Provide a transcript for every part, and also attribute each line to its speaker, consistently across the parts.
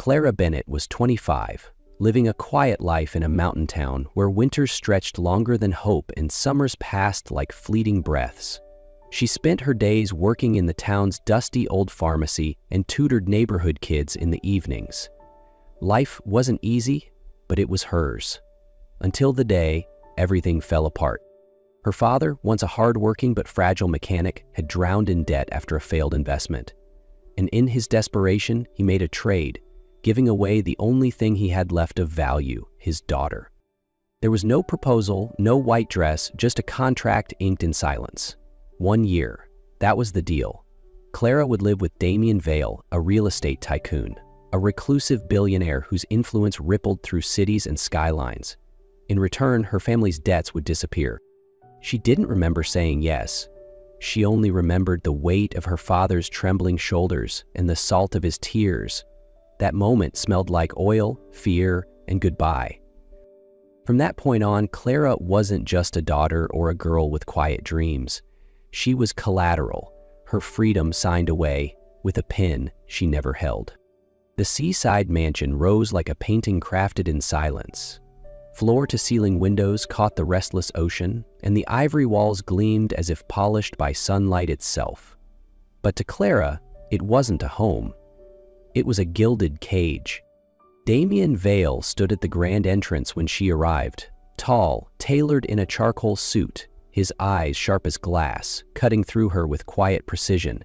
Speaker 1: Clara Bennett was 25, living a quiet life in a mountain town where winters stretched longer than hope and summers passed like fleeting breaths. She spent her days working in the town's dusty old pharmacy and tutored neighborhood kids in the evenings. Life wasn't easy, but it was hers. Until the day everything fell apart. Her father, once a hard-working but fragile mechanic, had drowned in debt after a failed investment. And in his desperation, he made a trade, giving away the only thing he had left of value, his daughter. There was no proposal, no white dress, just a contract inked in silence. 1 year. That was the deal. Clara would live with Damien Vale, a real estate tycoon, a reclusive billionaire whose influence rippled through cities and skylines. In return, her family's debts would disappear. She didn't remember saying yes. She only remembered the weight of her father's trembling shoulders and the salt of his tears. That moment smelled like oil, fear, and goodbye. From that point on, Clara wasn't just a daughter or a girl with quiet dreams. She was collateral, her freedom signed away with a pen she never held. The seaside mansion rose like a painting crafted in silence. Floor-to-ceiling windows caught the restless ocean, and the ivory walls gleamed as if polished by sunlight itself. But to Clara, it wasn't a home. It was a gilded cage. Damien Vale stood at the grand entrance when she arrived, tall, tailored in a charcoal suit, his eyes sharp as glass, cutting through her with quiet precision.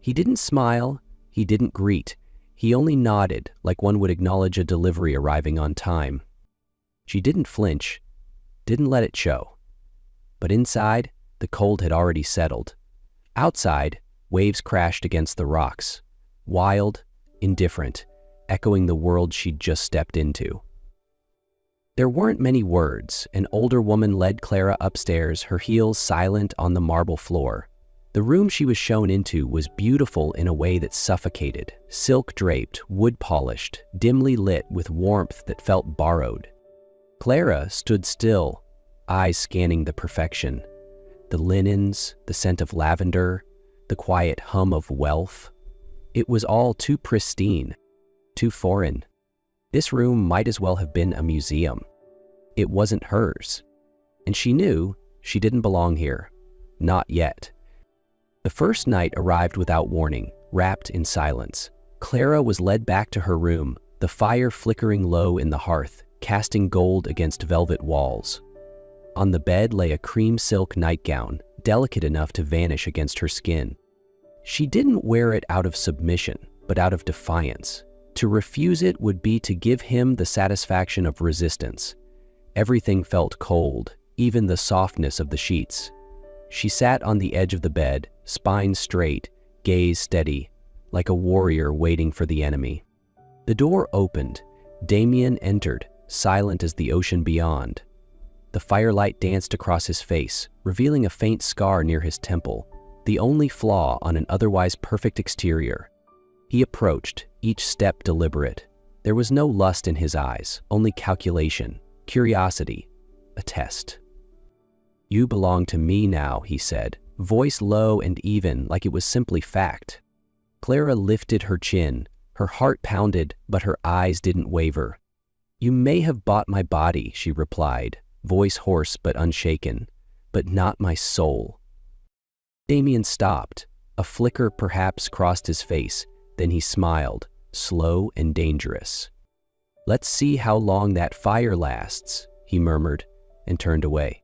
Speaker 1: He didn't smile, he didn't greet, he only nodded like one would acknowledge a delivery arriving on time. She didn't flinch, didn't let it show. But inside, the cold had already settled. Outside, waves crashed against the rocks, wild, indifferent, echoing the world she'd just stepped into. There weren't many words. An older woman led Clara upstairs, her heels silent on the marble floor. The room she was shown into was beautiful in a way that suffocated, silk-draped, wood-polished, dimly lit with warmth that felt borrowed. Clara stood still, eyes scanning the perfection. The linens, the scent of lavender, the quiet hum of wealth. It was all too pristine, too foreign. This room might as well have been a museum. It wasn't hers. And she knew she didn't belong here. Not yet. The first night arrived without warning, wrapped in silence. Clara was led back to her room, the fire flickering low in the hearth, casting gold against velvet walls. On the bed lay a cream silk nightgown, delicate enough to vanish against her skin. She didn't wear it out of submission, but out of defiance. To refuse it would be to give him the satisfaction of resistance. Everything felt cold, even the softness of the sheets. She sat on the edge of the bed, spine straight, gaze steady, like a warrior waiting for the enemy. The door opened. Damien entered, silent as the ocean beyond. The firelight danced across his face, revealing a faint scar near his temple, the only flaw on an otherwise perfect exterior. He approached, each step deliberate. There was no lust in his eyes, only calculation, curiosity, a test. "You belong to me now," he said, voice low and even, like it was simply fact. Clara lifted her chin. Her heart pounded, but her eyes didn't waver. "You may have bought my body," she replied, voice hoarse but unshaken, "but not my soul." Damien stopped. A flicker perhaps crossed his face. Then he smiled, slow and dangerous. "Let's see how long that fire lasts," he murmured, and turned away.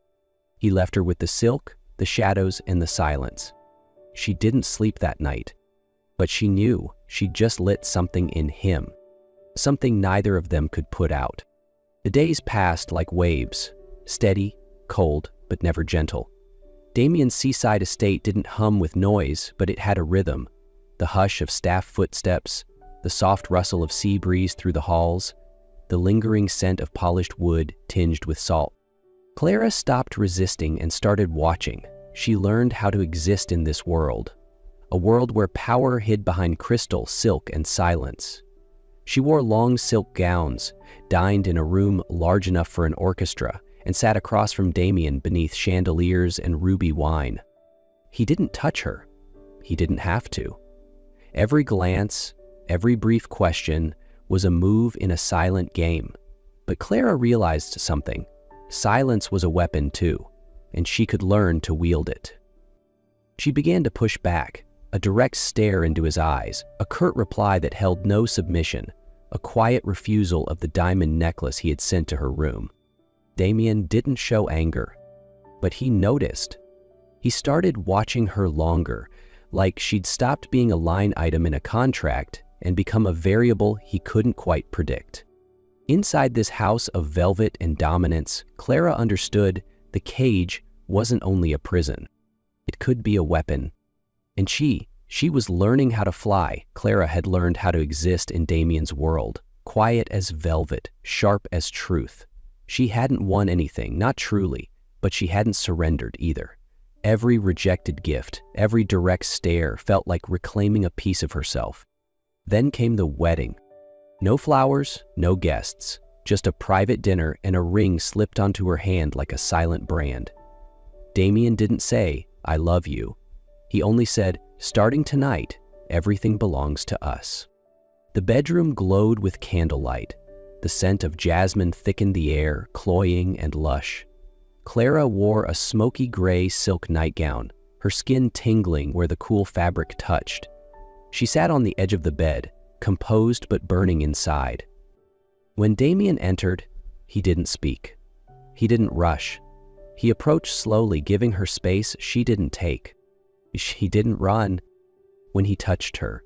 Speaker 1: He left her with the silk, the shadows, and the silence. She didn't sleep that night, but she knew she'd just lit something in him, something neither of them could put out. The days passed like waves, steady, cold, but never gentle. Damien's seaside estate didn't hum with noise, but it had a rhythm. The hush of staff footsteps, the soft rustle of sea breeze through the halls, the lingering scent of polished wood tinged with salt. Clara stopped resisting and started watching. She learned how to exist in this world, a world where power hid behind crystal, silk, and silence. She wore long silk gowns, dined in a room large enough for an orchestra, and sat across from Damien beneath chandeliers and ruby wine. He didn't touch her. He didn't have to. Every glance, every brief question was a move in a silent game. But Clara realized something. Silence was a weapon too, and she could learn to wield it. She began to push back, a direct stare into his eyes, a curt reply that held no submission, a quiet refusal of the diamond necklace he had sent to her room. Damien didn't show anger, but he noticed. He started watching her longer, like she'd stopped being a line item in a contract and become a variable he couldn't quite predict. Inside this house of velvet and dominance, Clara understood the cage wasn't only a prison. It could be a weapon. And she was learning how to fly. Clara had learned how to exist in Damien's world, quiet as velvet, sharp as truth. She hadn't won anything, not truly, but she hadn't surrendered either. Every rejected gift, every direct stare felt like reclaiming a piece of herself. Then came the wedding. No flowers, no guests, just a private dinner and a ring slipped onto her hand like a silent brand. Damien didn't say, "I love you." He only said, "Starting tonight, everything belongs to us." The bedroom glowed with candlelight. The scent of jasmine thickened the air, cloying and lush. Clara wore a smoky gray silk nightgown, her skin tingling where the cool fabric touched. She sat on the edge of the bed, composed but burning inside. When Damien entered, he didn't speak. He didn't rush. He approached slowly, giving her space she didn't take. He didn't run. When he touched her,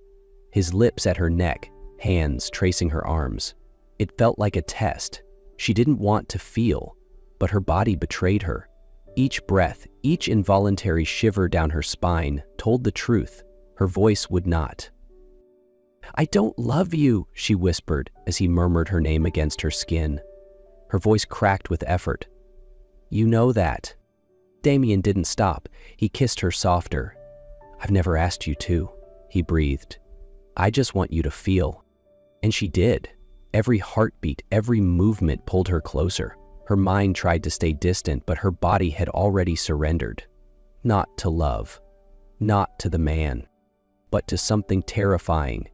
Speaker 1: his lips at her neck, hands tracing her arms, it felt like a test. She didn't want to feel, but her body betrayed her. Each breath, each involuntary shiver down her spine told the truth. Her voice would not. "I don't love you," she whispered as he murmured her name against her skin. Her voice cracked with effort. "You know that." Damien didn't stop. He kissed her softer. "I've never asked you to," he breathed. "I just want you to feel." And she did. Every heartbeat, every movement pulled her closer. Her mind tried to stay distant, but her body had already surrendered. Not to love, not to the man, but to something terrifying.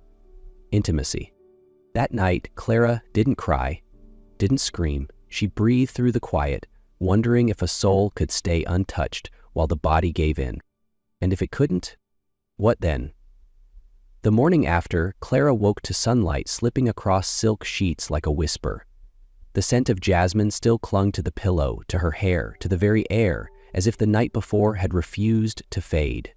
Speaker 1: Intimacy. That night, Clara didn't cry, didn't scream. She breathed through the quiet, wondering if a soul could stay untouched while the body gave in. And if it couldn't, what then? The morning after, Clara woke to sunlight slipping across silk sheets like a whisper. The scent of jasmine still clung to the pillow, to her hair, to the very air, as if the night before had refused to fade.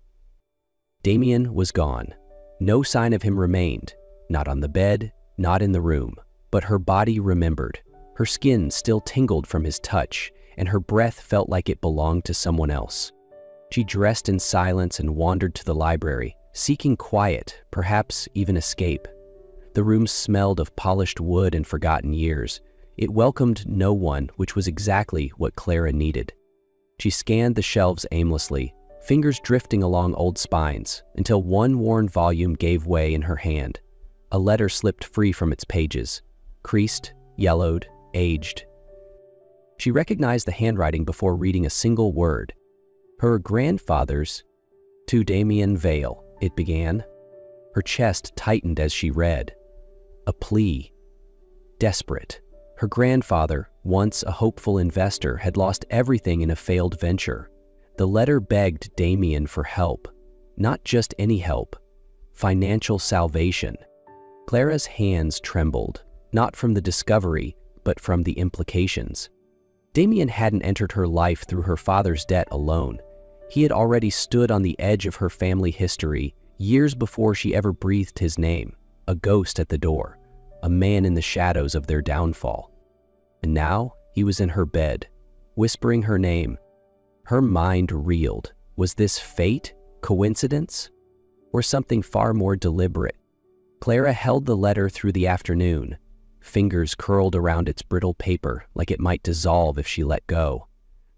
Speaker 1: Damien was gone. No sign of him remained. Not on the bed, not in the room, but her body remembered. Her skin still tingled from his touch, and her breath felt like it belonged to someone else. She dressed in silence and wandered to the library, seeking quiet, perhaps even escape. The room smelled of polished wood and forgotten years. It welcomed no one, which was exactly what Clara needed. She scanned the shelves aimlessly, fingers drifting along old spines, until one worn volume gave way in her hand. A letter slipped free from its pages, creased, yellowed, aged. She recognized the handwriting before reading a single word. Her grandfather's, "To Damien Vale," it began. Her chest tightened as she read. A plea. Desperate. Her grandfather, once a hopeful investor, had lost everything in a failed venture. The letter begged Damien for help. Not just any help. Financial salvation. Clara's hands trembled, not from the discovery, but from the implications. Damien hadn't entered her life through her father's debt alone. He had already stood on the edge of her family history years before she ever breathed his name, a ghost at the door, a man in the shadows of their downfall. And now he was in her bed, whispering her name. Her mind reeled. Was this fate, coincidence, or something far more deliberate? Clara held the letter through the afternoon, fingers curled around its brittle paper like it might dissolve if she let go.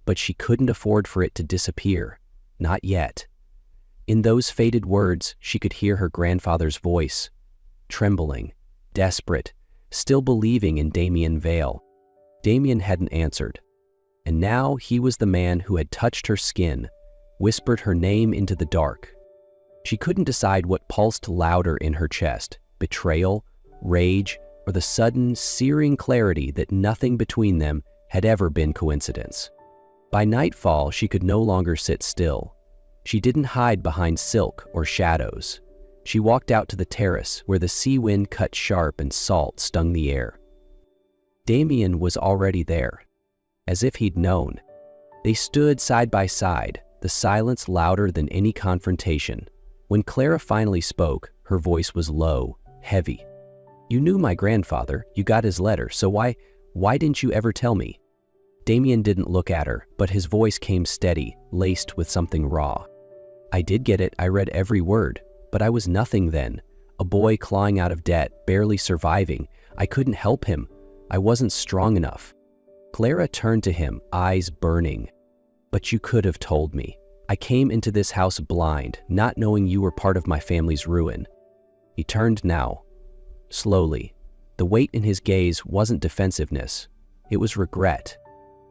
Speaker 1: But she couldn't afford for it to disappear. Not yet. In those faded words, she could hear her grandfather's voice, trembling, desperate, still believing in Damien Vale. Damien hadn't answered. And now he was the man who had touched her skin, whispered her name into the dark. She couldn't decide what pulsed louder in her chest, betrayal, rage, or the sudden, searing clarity that nothing between them had ever been coincidence. By nightfall, she could no longer sit still. She didn't hide behind silk or shadows. She walked out to the terrace where the sea wind cut sharp and salt stung the air. Damien was already there, as if he'd known. They stood side by side, the silence louder than any confrontation. When Clara finally spoke, her voice was low, heavy. "You knew my grandfather, you got his letter, so why didn't you ever tell me?" Damien didn't look at her, but his voice came steady, laced with something raw. "I did get it, I read every word, but I was nothing then. A boy clawing out of debt, barely surviving. I couldn't help him. I wasn't strong enough." Clara turned to him, eyes burning. "But you could have told me. I came into this house blind, not knowing you were part of my family's ruin." He turned now, slowly. The weight in his gaze wasn't defensiveness. It was regret.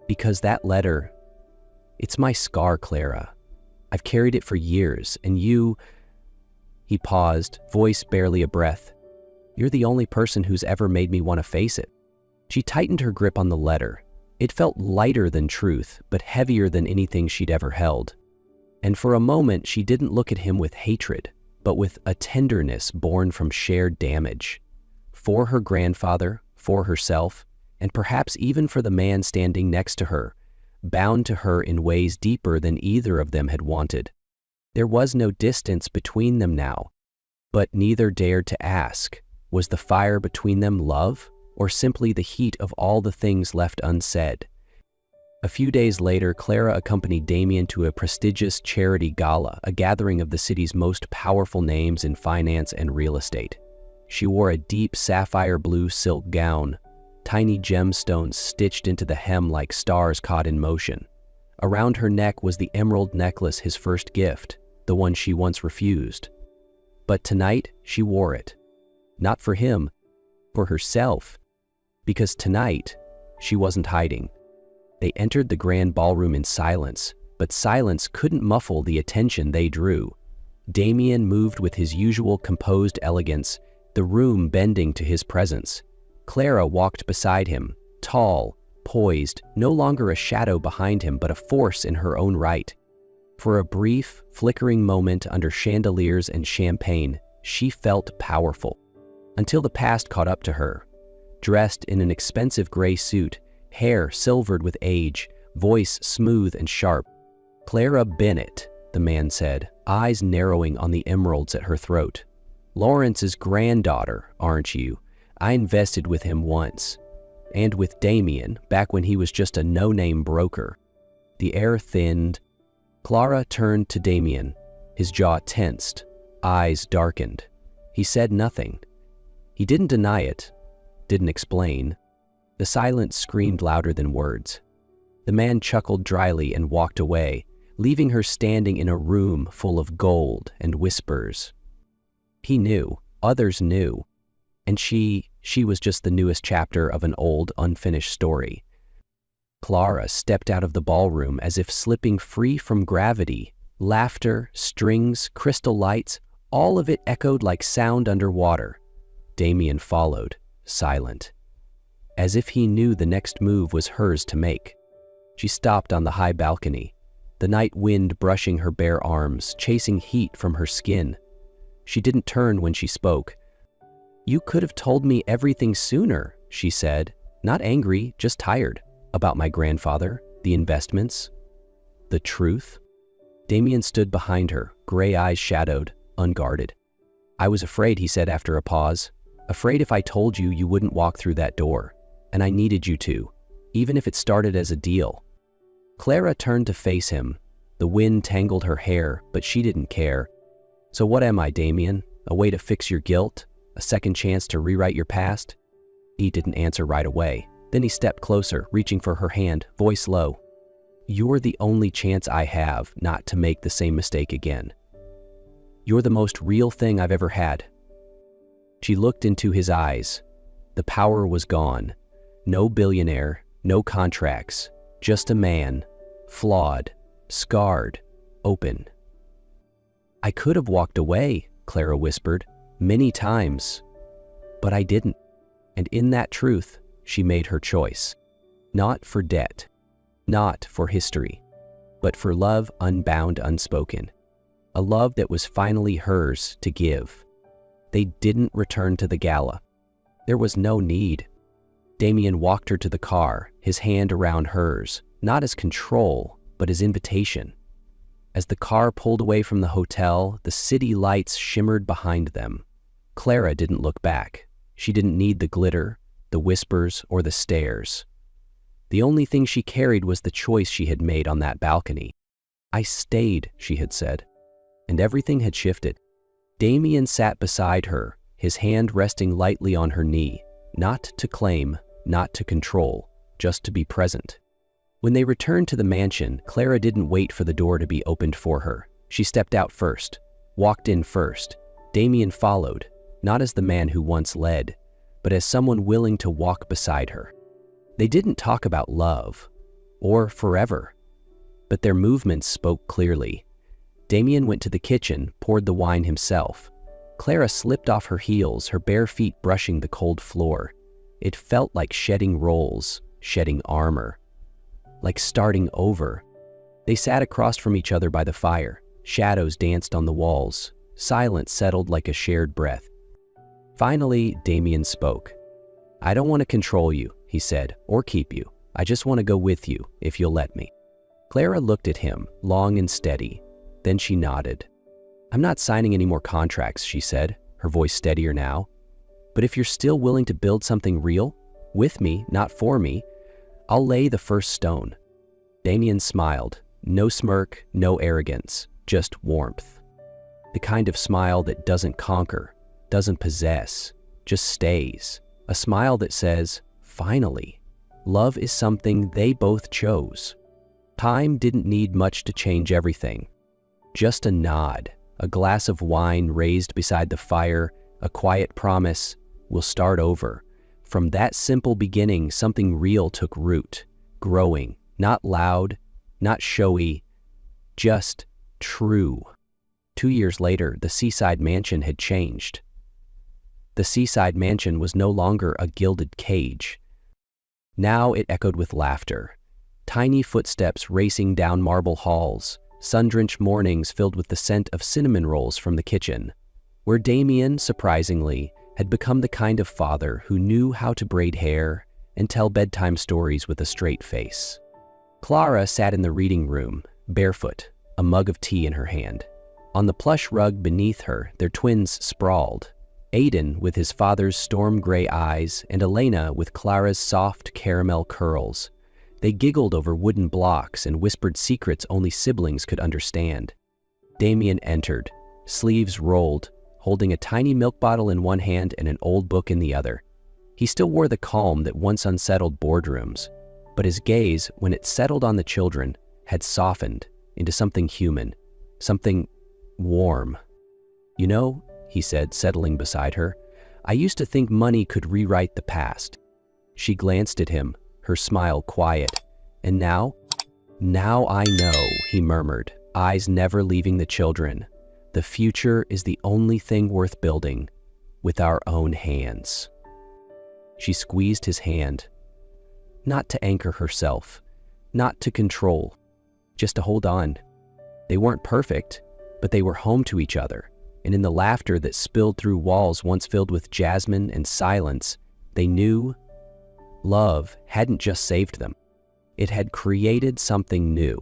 Speaker 1: "Because that letter, it's my scar, Clara. I've carried it for years, and you—" He paused, voice barely a breath. "You're the only person who's ever made me want to face it." She tightened her grip on the letter. It felt lighter than truth, but heavier than anything she'd ever held. And for a moment, she didn't look at him with hatred, but with a tenderness born from shared damage. For her grandfather, for herself, and perhaps even for the man standing next to her, bound to her in ways deeper than either of them had wanted. There was no distance between them now, but neither dared to ask, was the fire between them love, or simply the heat of all the things left unsaid? A few days later, Clara accompanied Damien to a prestigious charity gala, a gathering of the city's most powerful names in finance and real estate. She wore a deep sapphire blue silk gown, tiny gemstones stitched into the hem like stars caught in motion. Around her neck was the emerald necklace, his first gift, the one she once refused. But tonight, she wore it. Not for him, for herself. Because tonight, she wasn't hiding. They entered the grand ballroom in silence, but silence couldn't muffle the attention they drew. Damien moved with his usual composed elegance, the room bending to his presence. Clara walked beside him, tall, poised, no longer a shadow behind him, but a force in her own right. For a brief, flickering moment under chandeliers and champagne, she felt powerful. Until the past caught up to her. Dressed in an expensive gray suit, hair silvered with age, voice smooth and sharp. "Clara Bennett," the man said, eyes narrowing on the emeralds at her throat. "Lawrence's granddaughter, aren't you? I invested with him once. And with Damien, back when he was just a no-name broker." The air thinned. Clara turned to Damien, his jaw tensed, eyes darkened. He said nothing. He didn't deny it, didn't explain. The silence screamed louder than words. The man chuckled dryly and walked away, leaving her standing in a room full of gold and whispers. He knew, others knew, and she was just the newest chapter of an old, unfinished story. Clara stepped out of the ballroom as if slipping free from gravity. Laughter, strings, crystal lights, all of it echoed like sound underwater. Damien followed, silent, as if he knew the next move was hers to make. She stopped on the high balcony, the night wind brushing her bare arms, chasing heat from her skin. She didn't turn when she spoke. "You could have told me everything sooner," she said, not angry, just tired, "about my grandfather, the investments, the truth." Damien stood behind her, gray eyes shadowed, unguarded. "I was afraid," he said after a pause. "Afraid if I told you, you wouldn't walk through that door. And I needed you to, even if it started as a deal." Clara turned to face him. The wind tangled her hair, but she didn't care. "So what am I, Damien? A way to fix your guilt? A second chance to rewrite your past?" He didn't answer right away. Then he stepped closer, reaching for her hand, voice low. "You're the only chance I have not to make the same mistake again. You're the most real thing I've ever had." She looked into his eyes. The power was gone. No billionaire, no contracts, just a man, flawed, scarred, open. "I could have walked away," Clara whispered, "many times, but I didn't." And in that truth, she made her choice. Not for debt, not for history, but for love unbound, unspoken. A love that was finally hers to give. They didn't return to the gala. There was no need. Damien walked her to the car, his hand around hers, not as control, but as invitation. As the car pulled away from the hotel, the city lights shimmered behind them. Clara didn't look back. She didn't need the glitter, the whispers, or the stares. The only thing she carried was the choice she had made on that balcony. "I stayed," she had said. And everything had shifted. Damien sat beside her, his hand resting lightly on her knee, not to claim, not to control, just to be present. When they returned to the mansion, Clara didn't wait for the door to be opened for her. She stepped out first, walked in first. Damien followed, not as the man who once led, but as someone willing to walk beside her. They didn't talk about love, or forever, but their movements spoke clearly. Damien went to the kitchen, poured the wine himself. Clara slipped off her heels, her bare feet brushing the cold floor. It felt like shedding roles, shedding armor, like starting over. They sat across from each other by the fire. Shadows danced on the walls. Silence settled like a shared breath. Finally, Damien spoke. "I don't want to control you," he said, "or keep you. I just want to go with you, if you'll let me." Clara looked at him, long and steady. Then she nodded. "I'm not signing any more contracts," she said, her voice steadier now. "But if you're still willing to build something real, with me, not for me, I'll lay the first stone." Damien smiled. No smirk, no arrogance, just warmth. The kind of smile that doesn't conquer, doesn't possess, just stays. A smile that says, finally. Love is something they both chose. Time didn't need much to change everything. Just a nod, a glass of wine raised beside the fire, a quiet promise, "We'll start over." From that simple beginning, something real took root, growing, not loud, not showy, just true. 2 years later, the seaside mansion had changed. The seaside mansion was no longer a gilded cage. Now it echoed with laughter. Tiny footsteps racing down marble halls, sun-drenched mornings filled with the scent of cinnamon rolls from the kitchen, where Damien, surprisingly, had become the kind of father who knew how to braid hair and tell bedtime stories with a straight face. Clara sat in the reading room, barefoot, a mug of tea in her hand. On the plush rug beneath her, their twins sprawled, Aiden with his father's storm-gray eyes and Elena with Clara's soft caramel curls. They giggled over wooden blocks and whispered secrets only siblings could understand. Damien entered, sleeves rolled, holding a tiny milk bottle in one hand and an old book in the other. He still wore the calm that once unsettled boardrooms, but his gaze, when it settled on the children, had softened into something human, something warm. "You know," he said, settling beside her, "I used to think money could rewrite the past." She glanced at him, her smile quiet. "And now?" "Now I know," he murmured, eyes never leaving the children. "The future is the only thing worth building with our own hands." She squeezed his hand, not to anchor herself, not to control, just to hold on. They weren't perfect, but they were home to each other, and in the laughter that spilled through walls once filled with jasmine and silence, they knew love hadn't just saved them. It had created something new.